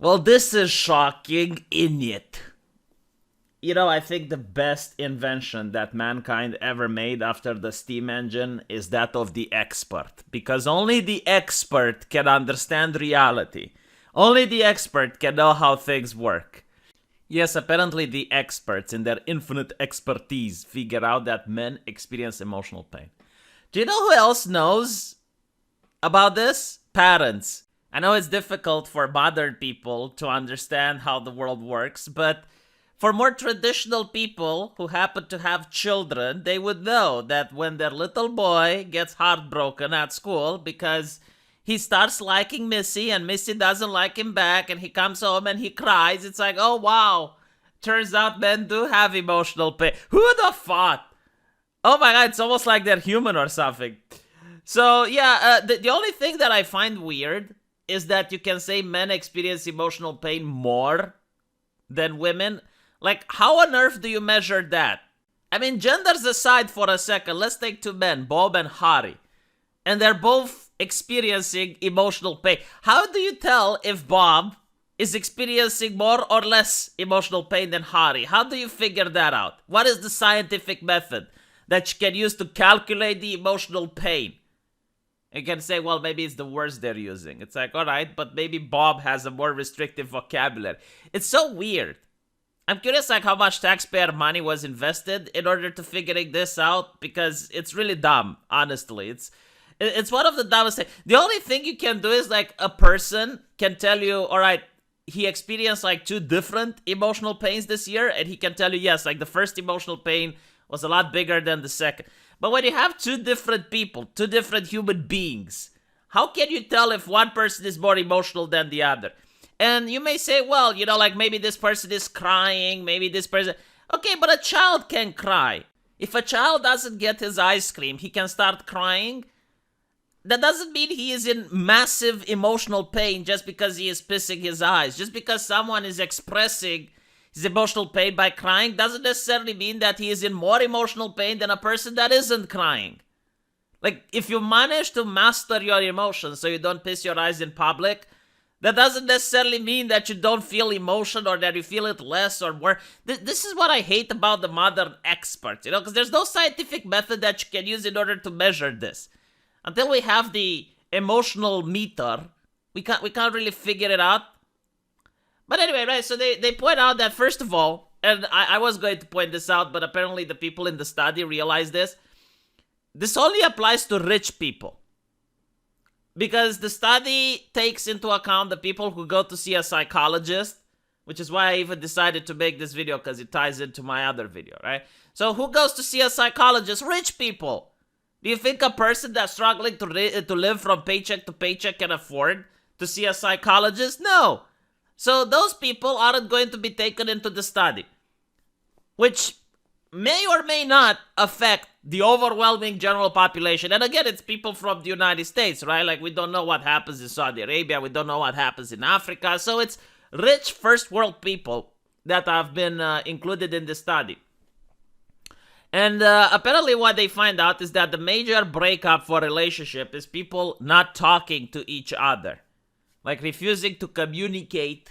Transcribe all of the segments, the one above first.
Well, this is shocking, idiot. I think the best invention that mankind ever made after the steam engine is that of the expert. Because only the expert can understand reality. Only the expert can know how things work. Yes, apparently the experts, in their infinite expertise, figure out that men experience emotional pain. Do you know who else knows about this? Parents. I know it's difficult for modern people to understand how the world works, but for more traditional people who happen to have children, they would know that when their little boy gets heartbroken at school because he starts liking Missy and Missy doesn't like him back and he comes home and he cries, it's like, oh wow, turns out men do have emotional pain. Who the thought? Oh my god, it's almost like they're human or something. So yeah, the only thing that I find weird is that you can say men experience emotional pain more than women. Like, how on earth do you measure that? I mean, genders aside for a second, let's take two men, Bob and Harry. And they're both experiencing emotional pain. How do you tell if Bob is experiencing more or less emotional pain than Harry? How do you figure that out? What is the scientific method that you can use to calculate the emotional pain? You can say, well, maybe it's the words they're using. It's like, all right, but maybe Bob has a more restrictive vocabulary. It's so weird. I'm curious like how much taxpayer money was invested in order to figuring this out, because it's really dumb, honestly. It's one of the dumbest things. The only thing you can do is like a person can tell you, all right, he experienced like two different emotional pains this year, and he can tell you, yes, like the first emotional pain was a lot bigger than the second. But when you have two different people, two different human beings, how can you tell if one person is more emotional than the other? And you may say, well, like maybe this person is crying, maybe this person... Okay, but a child can cry. If a child doesn't get his ice cream, he can start crying. That doesn't mean he is in massive emotional pain just because he is pissing his eyes. Just because someone is expressing his emotional pain by crying doesn't necessarily mean that he is in more emotional pain than a person that isn't crying. Like, if you manage to master your emotions so you don't piss your eyes in public, that doesn't necessarily mean that you don't feel emotion or that you feel it less or more. This is what I hate about the modern experts, because there's no scientific method that you can use in order to measure this. Until we have the emotional meter, we can't really figure it out. But anyway, right, so they point out that, first of all, and I was going to point this out, but apparently the people in the study realized this only applies to rich people. Because the study takes into account the people who go to see a psychologist, which is why I even decided to make this video, because it ties into my other video, right? So who goes to see a psychologist? Rich people. Do you think a person that's struggling to live from paycheck to paycheck can afford to see a psychologist? No. So those people aren't going to be taken into the study, which may or may not affect the overwhelming general population. And again, it's people from the United States, right? Like, we don't know what happens in Saudi Arabia. We don't know what happens in Africa. So it's rich first world people that have been included in the study. And apparently what they find out is that the major breakup for a relationship is people not talking to each other. Like, refusing to communicate.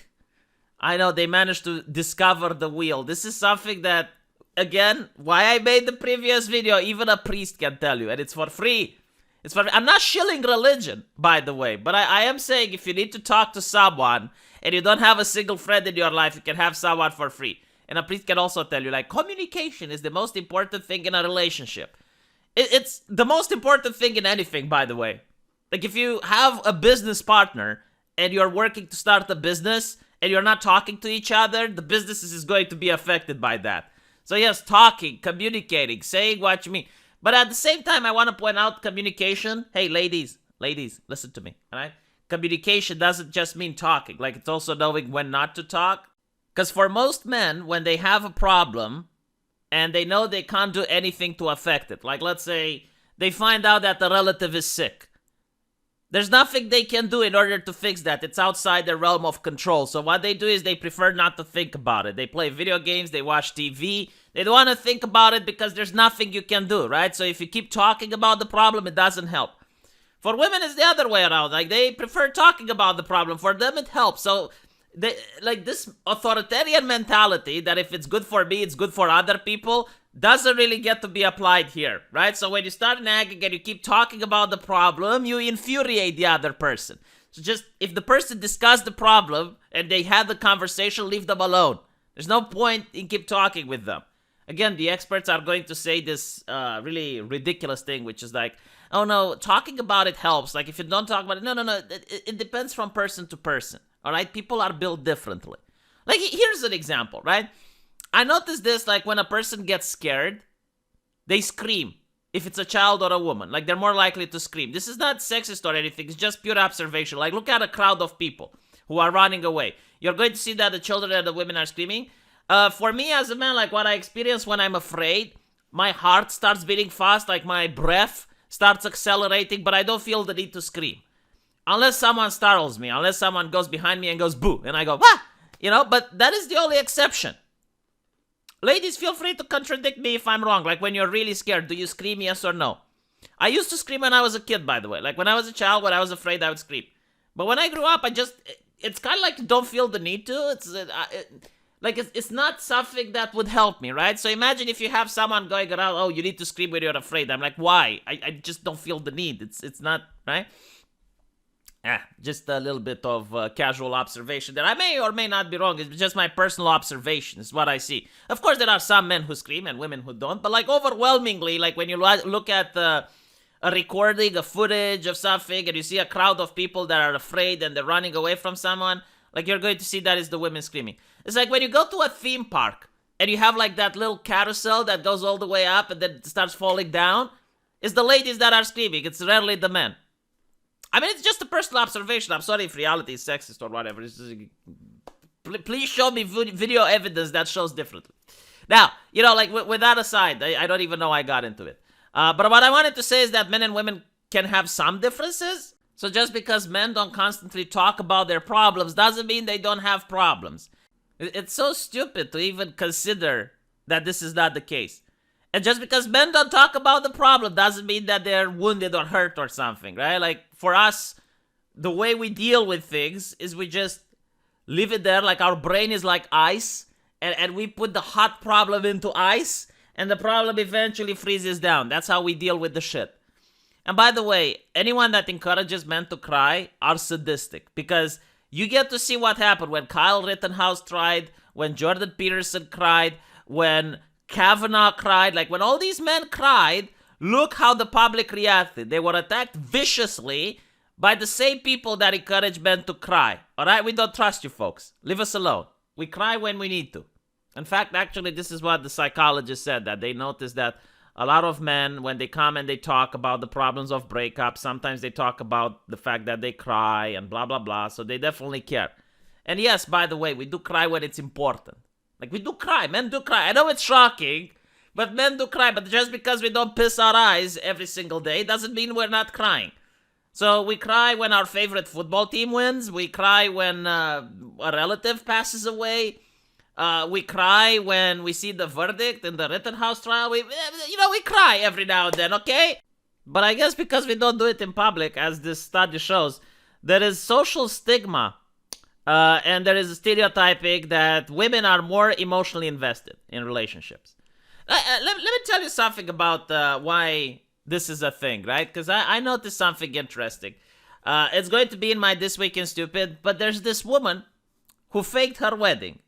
I know, they managed to discover the wheel. This is something that, again, why I made the previous video, even a priest can tell you, and it's for free. I'm not shilling religion, by the way, but I am saying if you need to talk to someone and you don't have a single friend in your life, you can have someone for free. And a priest can also tell you, like, communication is the most important thing in a relationship. It's the most important thing in anything, by the way. Like, if you have a business partner and you're working to start a business and you're not talking to each other, the business is going to be affected by that. So yes, talking, communicating, saying what you mean. But at the same time, I want to point out communication. Hey, ladies, listen to me, all right? Communication doesn't just mean talking. Like, it's also knowing when not to talk. Because for most men, when they have a problem and they know they can't do anything to affect it, like let's say they find out that the relative is sick, there's nothing they can do in order to fix that. It's outside their realm of control. So what they do is they prefer not to think about it. They play video games, they watch TV. They don't want to think about it because there's nothing you can do, right? So if you keep talking about the problem, it doesn't help. For women, it's the other way around. Like, they prefer talking about the problem. For them, it helps. So like this authoritarian mentality that if it's good for me, it's good for other people, doesn't really get to be applied here, right? So when you start nagging and you keep talking about the problem, you infuriate the other person. So just, if the person discussed the problem and they had the conversation, leave them alone. There's no point in keep talking with them. Again, the experts are going to say this really ridiculous thing, which is like, oh no, talking about it helps. Like, if you don't talk about it, no. It depends from person to person, all right? People are built differently. Like, here's an example, right? I noticed this, like, when a person gets scared, they scream. If it's a child or a woman, like, they're more likely to scream. This is not sexist or anything. It's just pure observation. Like, look at a crowd of people who are running away. You're going to see that the children and the women are screaming. For me as a man, like, what I experience when I'm afraid, my heart starts beating fast, like my breath starts accelerating, but I don't feel the need to scream. Unless someone startles me, unless someone goes behind me and goes boo, and I go, ah! But that is the only exception. Ladies, feel free to contradict me if I'm wrong. Like, when you're really scared, do you scream, yes or no? I used to scream when I was a kid, by the way. Like, when I was a child, when I was afraid, I would scream. But when I grew up, it's kind of like you don't feel the need to. It's not something that would help me, right? So imagine if you have someone going around, oh, you need to scream when you're afraid. I'm like, why? I just don't feel the need. It's not, right? Just a little bit of casual observation that I may or may not be wrong. It's just my personal observation. It's what I see. Of course, there are some men who scream and women who don't. But, like, overwhelmingly, like, when you look at a recording, a footage of something, and you see a crowd of people that are afraid and they're running away from someone, like, you're going to see that is the women screaming. It's like when you go to a theme park and you have, like, that little carousel that goes all the way up and then starts falling down. It's the ladies that are screaming. It's rarely the men. I mean, it's just a personal observation. I'm sorry if reality is sexist or whatever. Please show me video evidence that shows differently. Now, like, with that aside, I don't even know I got into it. But what I wanted to say is that men and women can have some differences. So just because men don't constantly talk about their problems doesn't mean they don't have problems. It's so stupid to even consider that this is not the case. And just because men don't talk about the problem doesn't mean that they're wounded or hurt or something, right? Like, for us, the way we deal with things is we just leave it there. Like, our brain is like ice, and we put the hot problem into ice, and the problem eventually freezes down. That's how we deal with the shit. And by the way, anyone that encourages men to cry are sadistic, because you get to see what happened when Kyle Rittenhouse cried, when Jordan Peterson cried, when Kavanaugh cried. Like, when all these men cried, look how the public reacted. They were attacked viciously by the same people that encourage men to cry. All right? We don't trust you folks. Leave us alone. We cry when we need to. In fact, actually, this is what the psychologist said, that they noticed that a lot of men, when they come and they talk about the problems of breakups, sometimes they talk about the fact that they cry and blah, blah, blah. So they definitely care. And yes, by the way, we do cry when it's important. Like, we do cry. Men do cry. I know it's shocking, but men do cry. But just because we don't piss our eyes every single day doesn't mean we're not crying. So we cry when our favorite football team wins. We cry when a relative passes away. We cry when we see the verdict in the Rittenhouse trial. We cry every now and then, okay? But I guess because we don't do it in public, as this study shows, there is social stigma. And there is a stereotyping that women are more emotionally invested in relationships. Let me tell you something about why this is a thing, right? Because I noticed something interesting. It's going to be in my This Week in Stupid, but there's this woman who faked her wedding.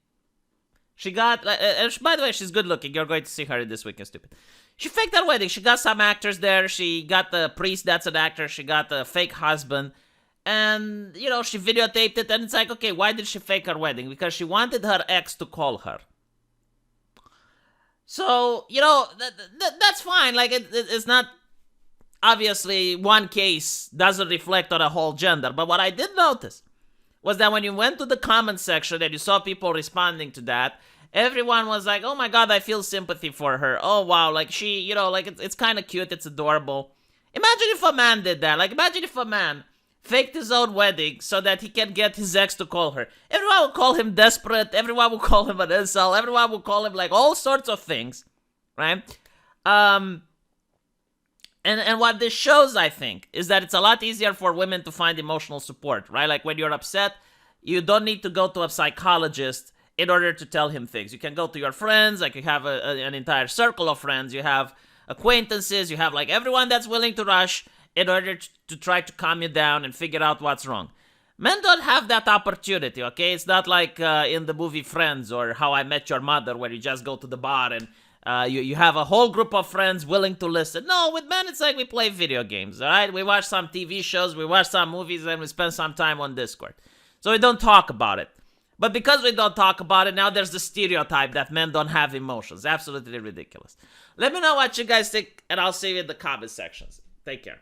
She got, by the way, she's good looking. You're going to see her in This Week in Stupid. She faked her wedding. She got some actors there. She got the priest that's an actor. She got the fake husband. And, she videotaped it, and it's like, okay, why did she fake her wedding? Because she wanted her ex to call her. So, that's fine. Like, it's not, obviously, one case doesn't reflect on a whole gender. But what I did notice was that when you went to the comment section and you saw people responding to that, everyone was like, oh my God, I feel sympathy for her. Oh, wow, like she, like it's kind of cute, it's adorable. Imagine if a man did that. Like, imagine if a man faked his own wedding so that he can get his ex to call her. Everyone will call him desperate. Everyone will call him an incel. Everyone will call him, like, all sorts of things, right? And what this shows, I think, is that it's a lot easier for women to find emotional support, right? Like, when you're upset, You don't need to go to a psychologist in order to tell him things. You can go to your friends, like you have an entire circle of friends, you have acquaintances, you have like everyone that's willing to rush in order to try to calm you down and figure out what's wrong. Men don't have that opportunity, okay? It's not like in the movie Friends or How I Met Your Mother, where you just go to the bar and you have a whole group of friends willing to listen. No, with men, it's like we play video games, all right? We watch some TV shows, we watch some movies, and we spend some time on Discord. So we don't talk about it. But because we don't talk about it, now there's the stereotype that men don't have emotions. Absolutely ridiculous. Let me know what you guys think, and I'll see you in the comment sections. Take care.